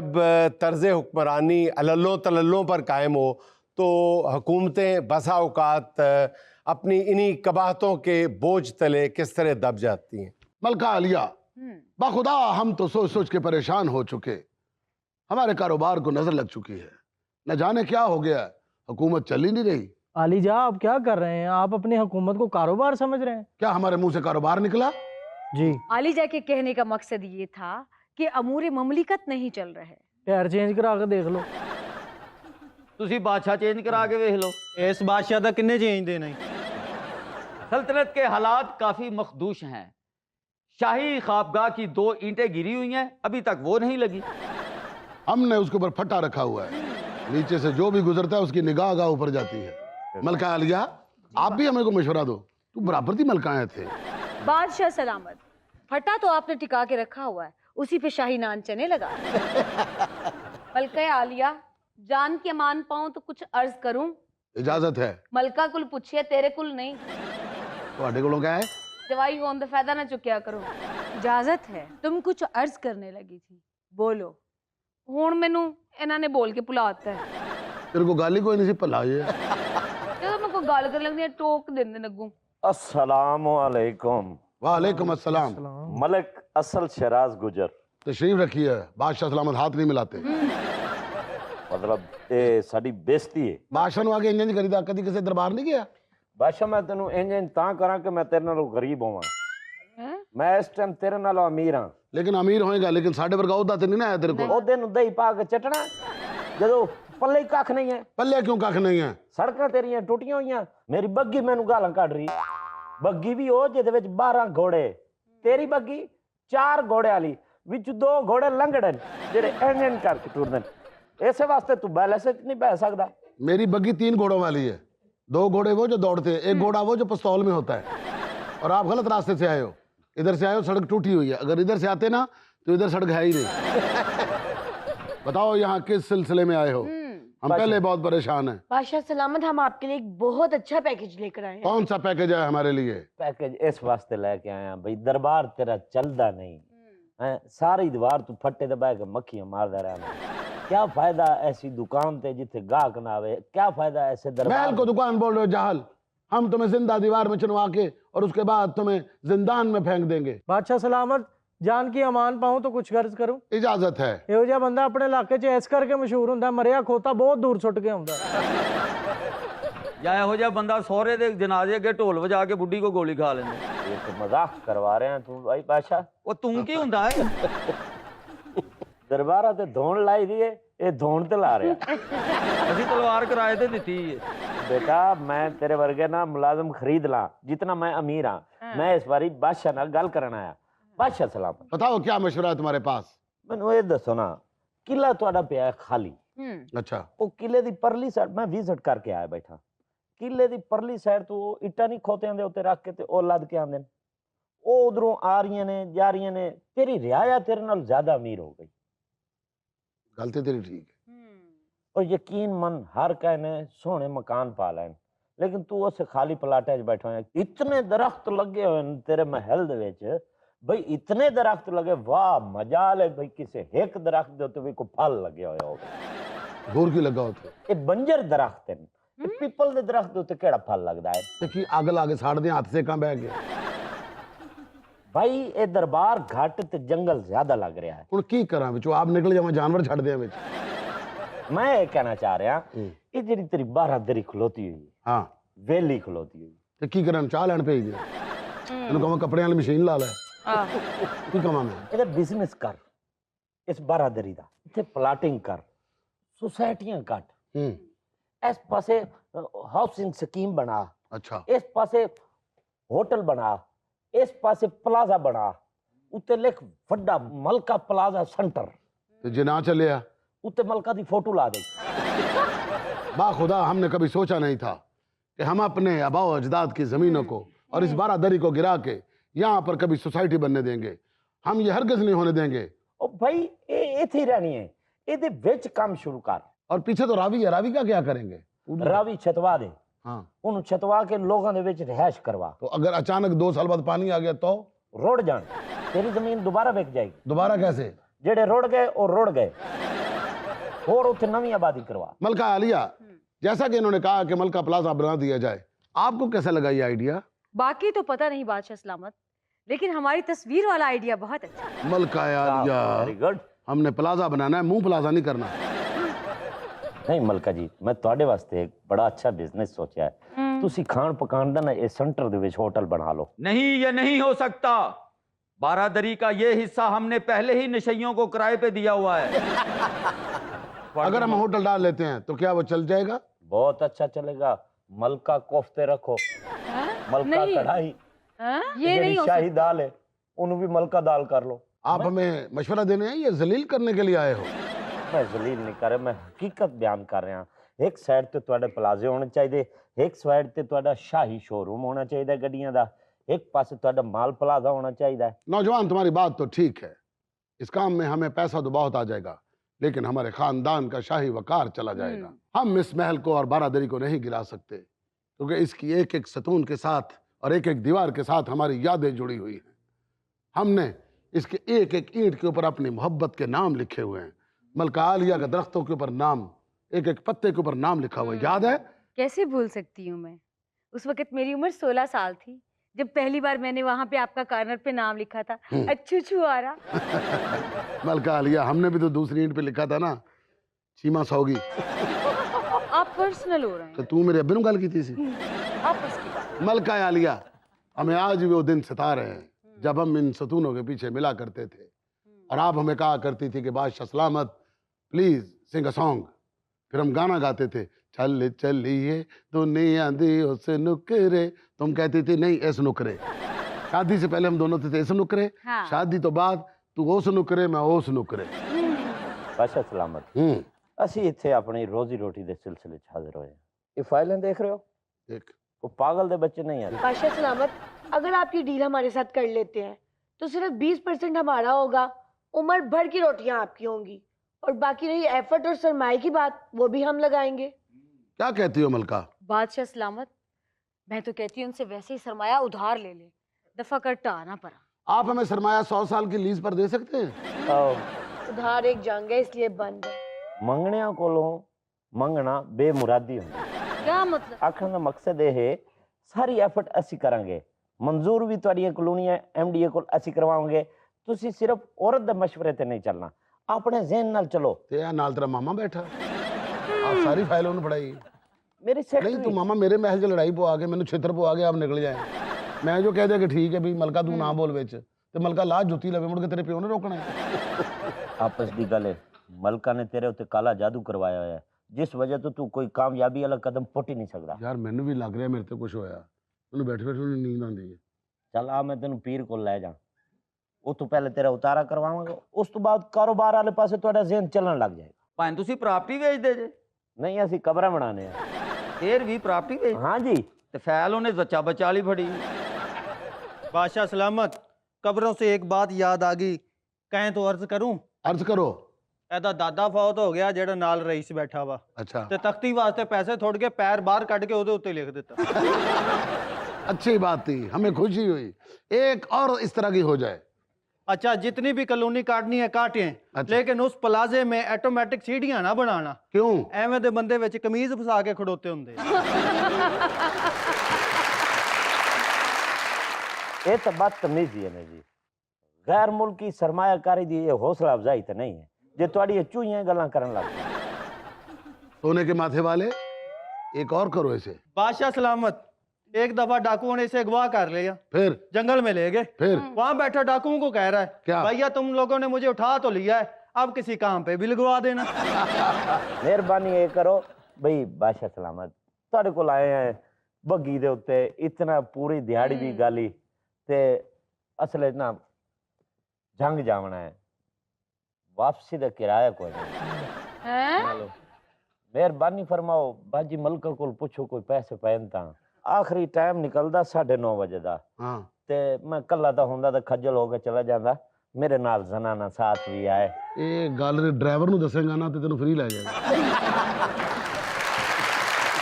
जब तर्ज हुक्मरानी अलल्लों तलल्लों पर कायम हो तो हुकूमतें बसा औकात अपनी इन्हीं कबाहतों के बोझ तले किस तरह दब जाती हैं। मलका आलिया, बाखुदा हम तो सोच सोच के परेशान हो चुके। हमारे कारोबार को नजर लग चुकी है, न जाने क्या हो गया, हुकूमत चल ही नहीं रही। आलीजा, आप क्या कर रहे हैं? आप अपनी हुकूमत को कारोबार समझ रहे हैं? क्या हमारे मुंह से कारोबार निकला? जी, आलिजा के कहने का मकसद ये था कि अमूर ममलिकत नहीं चल रहे। पैर चेंज करा के देख लो। ਤੁਸੀਂ बादशाह चेंज करा के वेख लो। इस बादशाह का किन्ने चेंज देना ही। सल्तनत के हालात काफी मखदूश हैं। शाही ख्वाबगाह की 2 ईंटें गिरी हुई हैं, अभी तक वो नहीं लगी। हमने उसके ऊपर फट्टा रखा हुआ है, नीचे से जो भी गुजरता है उसकी निगाह गाह ऊपर जाती है। मलका आलिया, आप भी हमें को मशवरा दो, तू बराबर की मलकाएं थे। बादशाह सलामत, फटा तो आपने टिका के रखा हुआ है, उसी पे शाही नान चने लगा। मलका आलिया, जान के मान पाऊं तो कुछ अर्ज करूं? इजाजत है। मलका कुल पूछिए, तेरे कुल नहीं। ਤੁਹਾਡੇ ਕੋਲੋਂ क्या है? जवाई होने ਦਾ फायदा ना चुकिया करो। इजाजत है। तुम कुछ अर्ज करने लगी थी, बोलो। हुण मैनू इन्हां ने बोल के भुलाता है। तेरे को गाली कोई नहीं सी भला ये। ਜਦੋਂ मैं कोई गल कर लगदी टोक देंदे नगू। अस्सलाम वालेकुम। वालेकुम अस्सलाम। मलिक असल शहराज गुजर। तशरीफ रखी है, बादशाह सलामत हाथ नहीं मिलाते। मतलब ये साडी बेइज्जती है। बादशाह ਨੂੰ ਆ ਕੇ ਇੰਜ ਨਹੀਂ ਕਰੀਦਾ, ਕਦੀ ਕਿਸੇ ਦਰਬਾਰ ਨਹੀਂ ਗਿਆ? बादशाह मैं तेनू इंज तां करा कि मैं तेरे नालों गरीब होवां। मैं इस टाइम तेरे नालों अमीर हां। लेकिन अमीर होएगा, लेकिन साडे वर्गा ਉਹਦਾ ਤੇ ਨਹੀਂ ਨਾ ਆਇਆ तेरे को। ਉਹਦੇ ਨੂੰ ਦਹੀਂ ਪਾ ਕੇ ਚਟਣਾ ਜਦੋਂ ਪੱਲੇ ਹੀ ਕੱਖ ਨਹੀਂ ਹੈ। पल्ले क्यों कख नहीं है? ਸੜਕਾਂ ਤੇਰੀਆਂ ਟੁੱਟੀਆਂ ਹੋਈਆਂ। ਮੇਰੀ ਬੱਗੀ ਮੈਨੂੰ ਗਾਲਾਂ ਕੱਢ ਰਹੀ। ਬੱਗੀ ਵੀ ਉਹ ਜਿਹਦੇ ਵਿੱਚ 12 ਘੋੜੇ, ਤੇਰੀ ਬੱਗੀ 4 ਘੋੜੇ ਵਾਲੀ, ਵਿੱਚ 2 ਘੋੜੇ ਲੰਗੜਨ ਜਿਹੜੇ ਇੰਜਨ ਕਰਕੇ ਟੁੱਟਦੇ ਨੇ। ਇਸੇ ਵਾਸਤੇ ਤੂੰ बैलेंस नहीं बह सकता। मेरी बग्गी 3 घोड़ों वाली है, 2 घोड़े वो जो दौड़ते हैं, 1 घोड़ा वो जो पिस्तौल में होता है। और आप गलत रास्ते से आए हो, इधर से आए हो, सड़क टूटी हुई है। अगर इधर से आते ना तो इधर सड़क है ही नहीं। बताओ यहाँ किस सिलसिले में आए हो? हम पहले बहुत परेशान हैं। बादशाह सलामत, हम आपके लिए एक बहुत अच्छा पैकेज लेकर आए हैं। कौन सा पैकेज है हमारे लिए? पैकेज इस वास्ते लेके आया भाई, दरबार तेरा चलदा नहीं है। सारी दीवार तू फट्टे ते बह के मक्खियां मारदा रहना। क्या फायदा ऐसी दुकान ते जिथे गाहक ना आवे? क्या फायदा ऐसे दरबार? महल को दुकान बोल रहे हो जाहल? हम तुम्हें जिंदा दीवार में चुनवा के और उसके बाद तुम्हें जिंदान में फेंक देंगे। बादशाह सलामत, जान की अमान पाऊं तो कुछ गर्ज करूं? इजाजत है। ਇਹੋ ਜਿਹਾ ਬੰਦਾ ਆਪਣੇ ਇਲਾਕੇ 'ਚ ਇਸ ਕਰਕੇ ਮਸ਼ਹੂਰ ਹੁੰਦਾ, ਮਰਿਆ ਖੋਤਾ ਬਹੁਤ ਦੂਰ ਸੁੱਟ ਕੇ ਆਉਂਦਾ। ਜਾਂ ਇਹੋ ਜਿਹਾ ਬੰਦਾ ਸਹੁਰੇ ਦੇ ਜਨਾਜ਼ੇ ਅੱਗੇ ਢੋਲ ਵਜਾ ਕੇ ਬੁੱਢੀ ਕੋ ਗੋਲੀ ਖਾ ਲੈਂਦਾ। ये तो मजाक करवा रहे हैं तू भाई बादशाह। ਉਹ ਤੂੰ ਕੀ ਹੁੰਦਾ ਹੈ? दरबारा ते धोन लाई दी है, ये धोन ते ला रहा। ਅਸੀਂ ਤਲਵਾਰ ਕਿਰਾਏ ਤੇ ਦਿੱਤੀ ਹੈ। बेटा मैं तेरे वर्गे ना मुलाजम खरीद ला जितना मैं अमीर हाँ। मैं इस बारी बादशाह नाल गल करन आया। बादशाह सलामत, बताओ क्या मशवरा है तुम्हारे पास? मैनू ये दसो ना, किला तुहाडा पिया है खाली। अच्छा, वो किले दी परली साइड मैं विजिट करके आया बैठा। किले दी परली साइड तो इट्टा नहीं खोतियां दे उत्ते रख के ते ओ लद के आंदे ने। ओ उधरों आ रही ने जा रही ने। तेरी रियाया तेरे नाल ज्यादा अमीर हो गई। गलती तेरी ठीक है। और यकीन मन हर कहने सोने मकान पा लैन, लेकिन तू उस खाली प्लाटे च बैठा है। इतने दरख्त लगे हुए ने तेरे महल दे विच भाई, इतने दरख्त लगे, वाह मजाल है भाई, किसी एक दरख्त दे उत्ते भी कोई फल लगे हुए हो। दूर की लगा होते ये बंजर दरख्त है। पीपल दे दरख्त दे उत्ते केड़ा फल लगदा है? ते की अग ला के साड़ दे, हाथ से कहां बह गए? भाई ये दरबार घट ते जंगल ज्यादा लग रहा है। हुण की करा विचों आप निकल जावां, जानवर छड़ दियां विच। मैं ये कहना चाह रहा, ये जेड़ी तेरी बारादरी खलोती हुई, हां वेली खलोती हुई, ते की करन? चाह लैन भेज दे। इन्हू कहां कपड़े वाली मशीन ला ले। की कहां मैं? इधर बिजनेस कर, इस बारादरी दा इथे प्लाटिंग कर, सोसाइटियां कट, इस पासे हाउसिंग स्कीम बना, अच्छा, इस पासे होटल बना, इस पासे प्लाजा बना, उत्ते लिख वड्डा मलका प्लाजा सेंटर। तो जे ना चलिया उत्ते मलका दी फोटो ला दे। बाखुदा हमने कभी सोचा नहीं था कि हम अपने आबाओ अजदाद की जमीनों को और इस बारादरी को गिरा के यहाँ पर कभी सोसाइटी बनने देंगे। हम ये हरगिज नहीं होने देंगे। ओ भाई ये इथे रहनी है, इहदे विच काम शुरू कर। और पीछे तो रावी है, रावी का क्या करेंगे? रावी छतवा दे, हाँ, उन्हें छतवा के लोगों दे विच रिहाइश करवा। तो अगर अचानक 2 साल बाद पानी आ गया तो रोड जान, तेरी जमीन दोबारा बिक जाएगी। दोबारा कैसे? ਜਿਹੜੇ रुड़ गए और रुड़ गए और उत्थे नवी आबादी करवा। मलका आलिया, जैसा कि इन्होंने कहा कि मलका प्लाजा बना दिया जाए, आपको कैसा लगा ये आइडिया? बाकी तो पता नहीं बादशाह सलामत, लेकिन हमारी तस्वीर वाला आइडिया बहुत अच्छा है। मलका आलिया, वेरी गुड। हमने प्लाजा बनाना है, मुंह प्लाजा नहीं करना। नहीं मलका जी, मैं ਤੁਹਾਡੇ वास्ते एक बड़ा अच्छा बिजनेस सोचा है। ਤੁਸੀਂ ਖਾਣ ਪਕਾਣ ਦਾ ਨਾ ਇਹ ਸੈਂਟਰ ਦੇ ਵਿੱਚ ਹੋਟਲ ਬਣਾ ਲਓ। नहीं, ये नहीं हो सकता। बारादरी का ये हिस्सा हमने पहले ही नशइयों को किराए पे दिया हुआ है। अगर हम होटल डाल लेते हैं तो क्या वो चल जाएगा? बहुत अच्छा चलेगा। मलका कोफ्ते रखो, मलका नहीं। कढ़ाई, ये नहीं हो शाही सकता। दाल है उन्हें भी मलका दाल कर लो। आप हमें मशवरा देने हैं या जलील करने के लिए आए हो? मैं जलील नहीं कर रहा, मैं हकीकत बयान कर रहा। एक साइड ते ਤੁਹਾਡੇ ਪਲਾਜ਼ੇ ਹੋਣੇ ਚਾਹੀਦੇ, ਇੱਕ ਸਾਈਡ ਤੇ ਤੁਹਾਡਾ ਸ਼ਾਹੀ ਸ਼ੋਰੂਮ ਹੋਣਾ ਚਾਹੀਦਾ ਗੱਡੀਆਂ ਦਾ, एक पासे ਤੁਹਾਡਾ माल प्लाजा होना चाहिए। नौजवान, तुम्हारी बात तो ठीक है, इस काम में हमें पैसा तो बहुत आ जाएगा, लेकिन हमारे खानदान का शाही वकार चला जाएगा। हम इस महल को और बारादरी को नहीं गिरा सकते, क्योंकि इसकी एक एक सतून के साथ और एक एक दीवार के साथ हमारी यादें जुड़ी हुई हैं। हमने इसके एक एक ईंट के ऊपर अपनी मोहब्बत के नाम लिखे हुए हैं। मलका आलिया के दरख्तों के ऊपर नाम, एक एक पत्ते के ऊपर नाम लिखा हुआ है, याद है? कैसे भूल सकती हूँ मैं। उस वक्त मेरी उम्र 16 साल थी जब पहली बार मैंने वहां पे आपका कार्नर पे नाम लिखा था, अच्छू आ रहा। मलका आलिया, हमने भी तो दूसरी ईंट पे लिखा था ना, चीमा सौगी। आप पर्सनल हो रहे हैं। तो तू मेरे अब्बे नूं गल कीती सी। आपस की बात। मलका आलिया, हमें आज भी वो दिन सता रहे हैं जब हम इन सतूनों के पीछे मिला करते थे और आप हमें कहा करती थी कि बादशाह सलामत प्लीज सिंग अ सॉन्ग। फिर हम गाना गाते थे, चल चलिए दुनिया दी उस नुकरे, तुम कहती थी नहीं इस नुकरे। शादी से पहले हम दोनों थे इस नुकरे, हाँ। शादी तो बाद तू उस नुकरे मैं उस नुकरे। बादशाह सलामत, ਅਸੀਂ ਇੱਥੇ ਆਪਣੀ ਰੋਜ਼ੀ ਰੋਟੀ ਦੇ ਸਿਲਸਿਲੇ 'ਚ ਹਾਜ਼ਰ ਹੋਏ ਹਾਂ। ਇਹ ਫਾਈਲਾਂ ਦੇਖ ਰਹੇ ਹੋ? देख, वो पागल दे बच्चे नहीं है। बादशाह सलामत, अगर आप ये डील हमारे साथ कर लेते हैं तो सिर्फ 20% हमारा होगा, उम्र भर की रोटियां आपकी होंगी, और बाकी रही एफर्ट और सरमाए की बात, वो भी हम लगाएंगे। क्या कहती हो मलका? बादशाह सलामत, मैं तो कहती हूँ उनसे वैसे ही सरमाया उधार ले ले, दफा कर टाना पड़ा। आप हमें सरमाया 100 साल की लीज पर दे सकते हैं? उधार एक जंग है, इसलिए बंद है। मंगणिया कोलों मंगना बेमुरादी होंदी। क्या मतलब? आखण दा मकसद ये है सारी एफर्ट असी करांगे, मंजूर भी तुहाडियां कॉलोनियां एमडीए कोल असी करवाओगे। तुसी सिर्फ औरत दे मशवरे ते नहीं चलना, अपने ज़हन नाल चलो। ते यार नाल तेरा मामा बैठा, आप सारी फाइल उन्हें पढ़ाई। मेरी नहीं तू सेक्रेटरी मामा मेरे महल च लड़ाई पो आ गए, मैंने छित्र पो आ गया, आप निकल जाए। मैं जो कह दिया कि ठीक है भी मलका तू ना बोल विच, ते मलका ला जुत्ती लवे मुड़ के तेरे प्यो ने रोकना है। आपस दी गल है, मलका ने तेरे उत्ते काला जादू करवाया होया है, जिस वजह तो तू कोई कामयाबी वाला कदम पुट ही नहीं सकदा। यार मैनू भी लग रहा मेरे ते कुछ होया, मैनू बैठे बैठे नींद आंदी है। चल आ मैं तेन पीर को ले जा, ਉਹ ਤੋਂ ਪਹਿਲੇ ਤੇਰਾ ਉਤਾਰਾ ਕਰਵਾਵਾਂਗਾ, ਉਸ ਤੋਂ ਬਾਅਦ ਕਾਰੋਬਾਰ ਵਾਲੇ ਪਾਸੇ ਤੁਹਾਡਾ ਜ਼ਿਹਨ ਚੱਲਣ ਲੱਗ ਜਾਏਗਾ। ਭਾਵੇਂ ਤੁਸੀਂ ਪ੍ਰਾਪਰਟੀ ਵੇਚਦੇ ਜੇ। ਨਹੀਂ ਅਸੀਂ ਕਬਰਾਂ ਬਣਾਣੇ ਆ। ਫੇਰ ਵੀ ਪ੍ਰਾਪਰਟੀ ਵੇਚ। हाँ जी। ਤੇ ਫੈਲ ਉਹਨੇ ਜ਼ੱਚਾ ਬੱਚਾ ਵਾਲੀ ਫੜੀ। बादशाह सलामत, कब्रों से एक बात याद आ गई, कहें तो अर्ज करूं? अर्ज करो। ਇਹਦਾ ਦਾਦਾ ਫੌਤ ਹੋ ਗਿਆ ਜਿਹੜਾ ਨਾਲ ਰਈਸ ਬੈਠਾ ਵਾ, अच्छा ਤੇ ਤਖਤੀ ਵਾਸਤੇ ਪੈਸੇ ਥੋੜ ਕੇ ਪੈਰ ਬਾਹਰ ਕੱਢ ਕੇ ਉਹਦੇ ਉੱਤੇ ਲਿਖ ਦਿੱਤਾ। अच्छी बात थी, हमें खुशी हुई, एक और इस तरह की हो जाए। अच्छा, जितनी भी कॉलोनी काटनी है काटें, अच्छा। लेकिन उस प्लाजे में ऑटोमेटिक सीढ़ियां ना बनाना। क्यों? ਐਵੇਂ ਦੇ ਬੰਦੇ ਵਿੱਚ ਕਮੀਜ਼ ਫਸਾ ਕੇ ਖੜੋਤੇ ਹੁੰਦੇ। ये तो बात तमीजी है ना जी, गैर मुल्की सरमायाकारी दी ये हौसला अफजाई तो नहीं है जे तुहाडी ये चूहियां गल्लां करन लग पई। सोने के माथे वाले एक और करो इसे। बादशाह सलामत, एक दफा डाकुओं ने इसे अगवा कर लिया, फिर जंगल में ले गए। फिर वहां बैठा डाकुओं को कह रहा है, क्या? भैया तुम लोगों ने मुझे उठा तो लिया है, अब किसी काम पे भी लगवा देना। मेहरबानी ये करो भाई बादशाह सलामत, तुहाडे कोल आए हैं बग्गी दे उत्ते इतना पूरी दिहाड़ी भी गाली ते असल ना जंग जावना है, वापसी दा किराया कोई नहीं। हैं? मेहरबानी फरमाओ बाजी मलका कोल पुछो कोई पैसे पैन तां। आखिरी टाइम निकलदा 9:30 बजे दा, हाँ ते मैं कल्ला दा हुंदा ते खज्जल हो के चला जांदा, मेरे नाल जनाना साथ भी आए। ये गल ड्राइवर नूं दसेगा ना ते तेनू फ्री लै जाएगा।